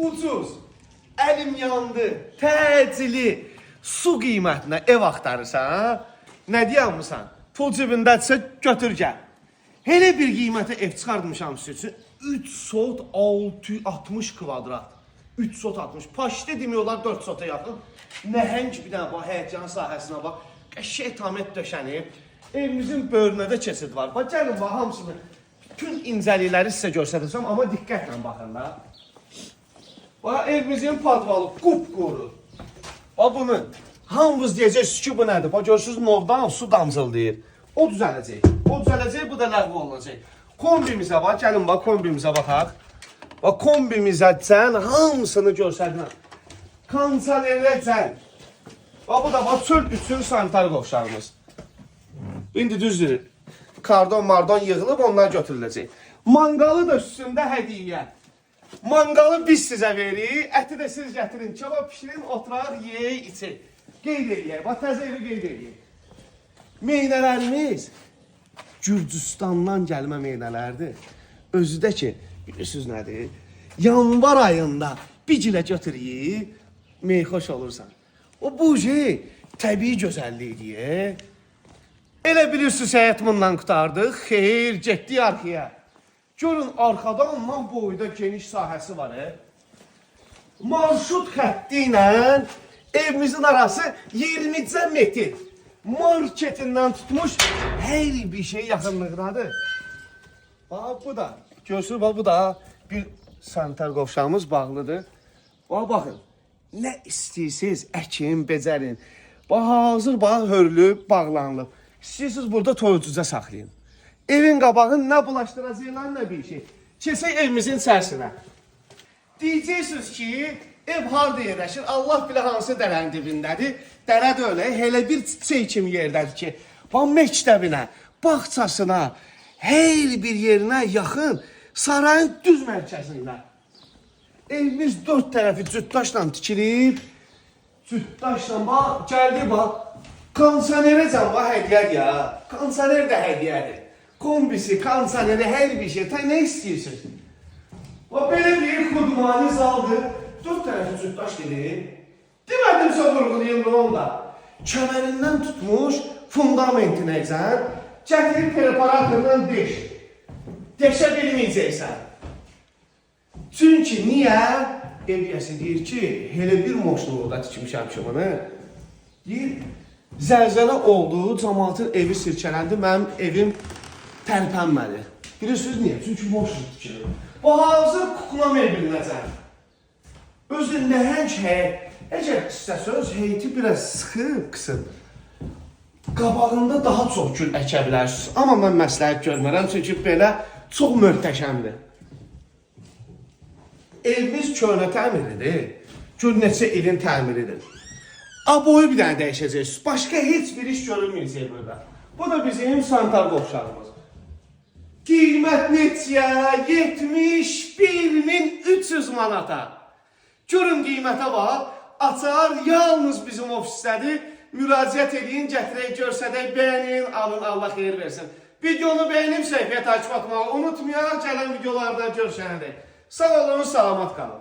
ucuz, əlim yandı, təcili su qiymətinə ev axtarırsan, nə deyəmmisən? Pul cibindədirsə götür gəl. Hele bir qiymətə ev çıxartmışam sizin üçün 3 sot 660 kvadrat. 3 sot 60. Paşdə demiyorlar 4 sota yaxın. Nəhəng bir dənə bax, həyətcan sahəsinə bax. Qəşəng tamət döşənib. Evimizin böyrünə də keçid var. Bax, gəlin bax, hamısını, bütün incəlikləri sizə göstərəcəm, amma diqqətlə baxın da. Bax, evimizin padvalı qupquru. Bax, bunu hamınız deyəcəksiniz ki, bu nədir? Bax, görürsünüz, novdan su damcıldayır. O düzələcək. O düzələcək, bu da ləğv olunacaq. Kombimizə bax, gəlin bax, kombimizə baxaq. Bax, kombimizə cən hamısını göstərdim. Kondisionerlə cən. Bax, bu da bax, çöl üçün sanitar qovşağımız. İndi düzdür, kardon mardon yığılıb, onlar götürüləcək. Mangalı da üstündə hədiyyə. Mangalı biz sizə veririk, əti də siz gətirin, kebab pişirin, oturaq, yeyək, içək. Qeyd eləyək, bax, təzə evi qeyd eləyək. Meynələrimiz Gürcüstandan gəlmə meynələrdir. Özü də ki, bilirsiniz nədir? Yanvar ayında bir gilə götürüyü, meyxoş olursan. O bu şey təbii gözəlliyidir. Elə bilirsiniz, həyat bundan qutardıq. Xeyr, getdik arxaya. Görün, arxada ondan boyda geniş sahəsi var. Marşrut xətti ilə evimizin arası 20 metr. Marketindən tutmuş her bir şey yaxınlıqdadır. Bax, bu da, görürsünüz, bax, bu da bir sanitar qovşağımız bağlıdır. Bax, baxın, nə istəyirsiniz, əkin, becərin. Bax, hazır, bax, hörlüb, bağlanılıb. İstəyirsiniz, burada toyucuca saxlayın. Evin qabağını nə bulaşdıracaqlar, nə bir şey. Keçək evimizin içərisinə. Deyəcəksiniz ki, ev harada yerləşir? Allah bilə hansı dərənin dibindədir. Dərə də öyle, hele bir çiçək kimi yerdədir ki, bax, məktəbinə, bağçasına, her bir yerinə yaxın sarayın düz mərkəzində. Evimiz 4 tərəfi cütdaşla tikilib, cütdaşla, bax, gəldi, bax, kondisionerəcəm, bax, hədiyyədir ya. Kondisioner də hədiyyədir. Kombisi, kondisioneri, hər bir şey, nə istəyirsiniz? Bax, belə bir xudmani zaldır, 4 tərəfi cütdaş gedir. Demədimsə vurğulayım bunu onda. Kəmərindən tutmuş fundamentinə sən, gətirib preparatordan deş. Deşə bilməyəcəksən. Çünki niyə? Evyəsi deyir ki, hele bir moşluqda tikmişəm ki bunu. Deyir, zəlzələ oldu, cəmaatın evi sirkələndi, mənim evim tərpənmədi. Bilirsiniz niyə? Çünki moşluq tikilir. Bu hazır kukla meblinəcəm. Özü nəhəng həyət. Əgər istəsəniz, heyti biraz sıxıb, qısın. Qabağında daha çox gül əkə bilərsiniz. Amma mən məsləhət görmərəm, çünki belə çox möhtəşəmdir. Evimiz köhnə təmiridir. Gör neçə ilin təmiridir. Aboyu bir dənə dəyişəcəksiniz. Başqa heç bir iş görülməyəcək burada. Bu da bizim sanitar qovşağımız. Qiymət neçə? 71.300 manata. Görün qiymətə bax. Açar yalnız bizim ofisdədir. Müraciət edin, gətirək, görsədək, bəyənin, alın, Allah xeyir versin. Videonu bəyənib səhifəyə takip atmağı unutmayaq. Gələn videolarda görüşənədək. Sağ olun, salamat qalın.